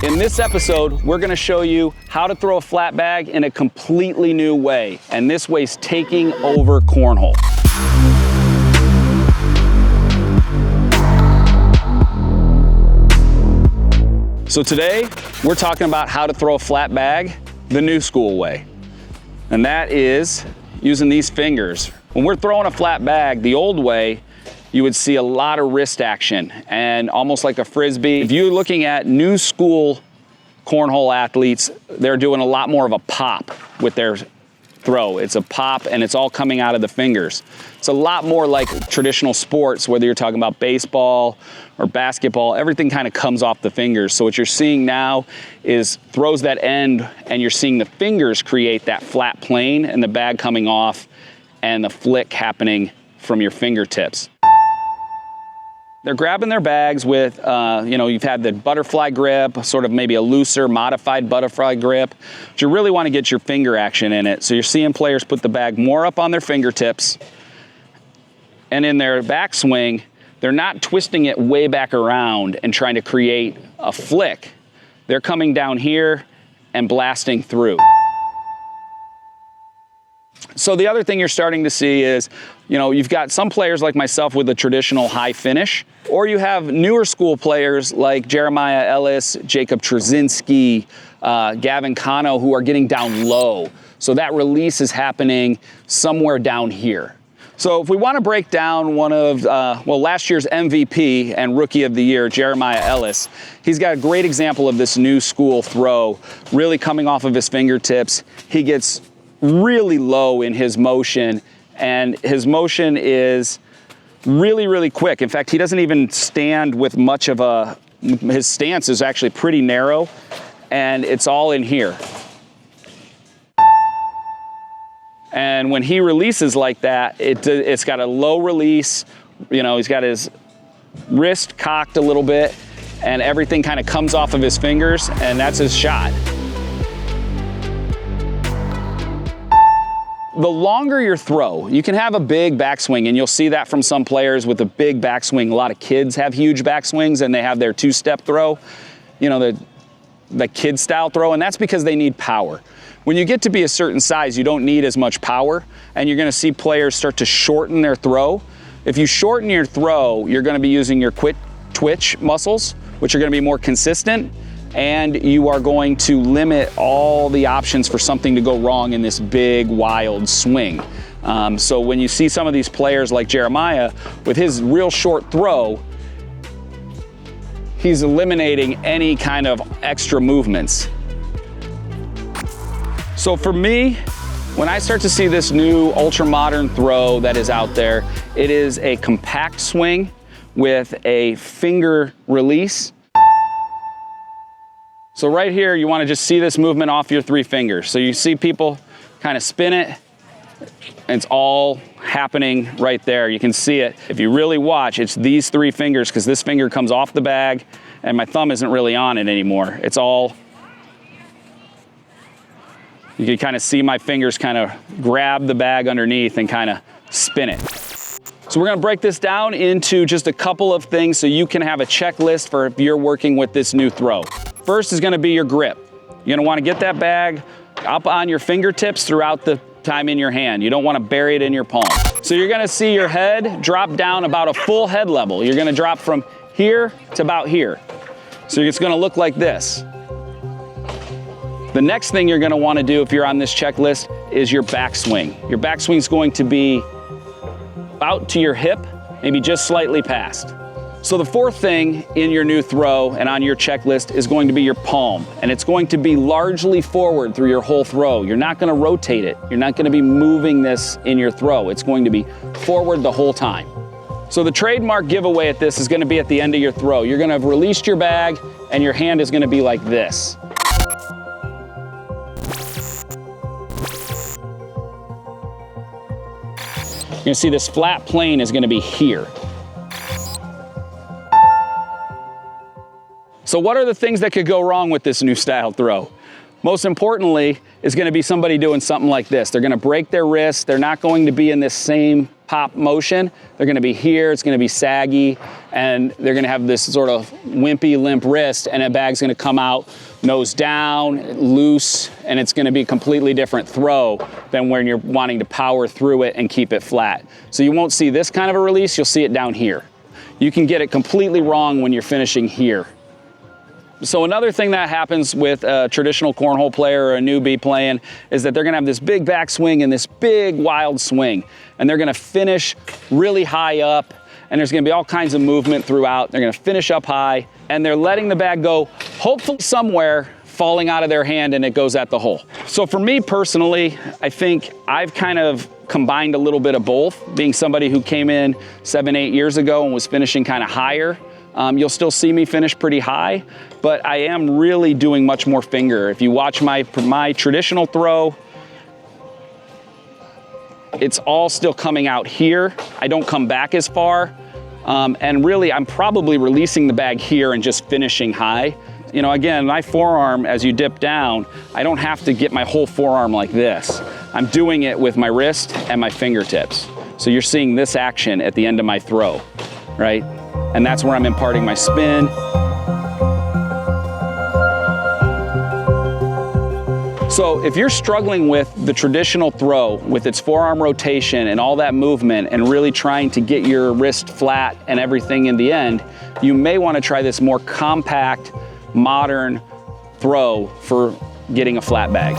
In this episode, we're gonna show you how to throw a flat bag in a completely new way, and this way's taking over cornhole. So today, we're talking about how to throw a flat bag the new school way, and that is using these fingers. When we're throwing a flat bag the old way, you would see a lot of wrist action and almost like a Frisbee. If you're looking at new school cornhole athletes, they're doing a lot more of a pop with their throw. It's a pop and it's all coming out of the fingers. It's a lot more like traditional sports, whether you're talking about baseball or basketball, everything kind of comes off the fingers. So what you're seeing now is throws that end and you're seeing the fingers create that flat plane and the bag coming off and the flick happening from your fingertips. They're grabbing their bags with, you've had the butterfly grip, sort of maybe a looser, modified butterfly grip. But you really want to get your finger action in it. So you're seeing players put the bag more up on their fingertips. And in their backswing, they're not twisting it way back around and trying to create a flick. They're coming down here and blasting through. So the other thing you're starting to see is, you've got some players like myself with a traditional high finish, or you have newer school players like Jeremiah Ellis, Jacob Trzynski, Gavin Cano, who are getting down low. So that release is happening somewhere down here. So if we want to break down one of, last year's MVP and Rookie of the Year, Jeremiah Ellis, he's got a great example of this new school throw, really coming off of his fingertips. He gets really low in his motion, and his motion is really, really quick. In fact, he doesn't even stand with much of his stance is actually pretty narrow, and it's all in here. And when he releases like that, it's got a low release. He's got his wrist cocked a little bit, and everything kind of comes off of his fingers, and that's his shot. The longer your throw, you can have a big backswing, and you'll see that from some players with a big backswing. A lot of kids have huge backswings, and they have their two-step throw, the kid style throw, and that's because they need power. When you get to be a certain size, you don't need as much power, and you're gonna see players start to shorten their throw. If you shorten your throw, you're gonna be using your quick twitch muscles, which are gonna be more consistent, and you are going to limit all the options for something to go wrong in this big, wild swing. So when you see some of these players like Jeremiah, with his real short throw, he's eliminating any kind of extra movements. So for me, when I start to see this new ultra-modern throw that is out there, it is a compact swing with a finger release. So right here, you want to just see this movement off your three fingers. So you see people kind of spin it, and it's all happening right there. You can see it. If you really watch, it's these three fingers, because this finger comes off the bag, and my thumb isn't really on it anymore. It's all, you can kind of see my fingers kind of grab the bag underneath and kind of spin it. So we're gonna break this down into just a couple of things so you can have a checklist for if you're working with this new throw. First is gonna be your grip. You're gonna wanna get that bag up on your fingertips throughout the time in your hand. You don't wanna bury it in your palm. So you're gonna see your head drop down about a full head level. You're gonna drop from here to about here. So it's gonna look like this. The next thing you're gonna wanna do if you're on this checklist is your backswing. Your backswing is going to be out to your hip, maybe just slightly past. So the fourth thing in your new throw and on your checklist is going to be your palm, and it's going to be largely forward through your whole throw. You're not gonna rotate it. You're not gonna be moving this in your throw. It's going to be forward the whole time. So the trademark giveaway at this is gonna be at the end of your throw. You're gonna have released your bag and your hand is gonna be like this. You're gonna see this flat plane is gonna be here. So what are the things that could go wrong with this new style throw? Most importantly is gonna be somebody doing something like this. They're gonna break their wrist. They're not going to be in this same pop motion. They're gonna be here, it's gonna be saggy, and they're gonna have this sort of wimpy, limp wrist, and a bag's gonna come out nose down, loose, and it's gonna be a completely different throw than when you're wanting to power through it and keep it flat. So you won't see this kind of a release, you'll see it down here. You can get it completely wrong when you're finishing here. So another thing that happens with a traditional cornhole player or a newbie playing is that they're gonna have this big backswing and this big wild swing, and they're gonna finish really high up, and there's gonna be all kinds of movement throughout. They're gonna finish up high, and they're letting the bag go, hopefully somewhere, falling out of their hand, and it goes at the hole. So for me personally, I think I've kind of combined a little bit of both, being somebody who came in 7, 8 years ago and was finishing kind of higher. You'll still see me finish pretty high, but I am really doing much more finger. If you watch my traditional throw, it's all still coming out here. I don't come back as far. And really, I'm probably releasing the bag here and just finishing high. You know, again, my forearm, as you dip down, I don't have to get my whole forearm like this. I'm doing it with my wrist and my fingertips. So you're seeing this action at the end of my throw, right? And that's where I'm imparting my spin. So if you're struggling with the traditional throw, with its forearm rotation and all that movement, and really trying to get your wrist flat and everything in the end, you may want to try this more compact, modern throw for getting a flat bag.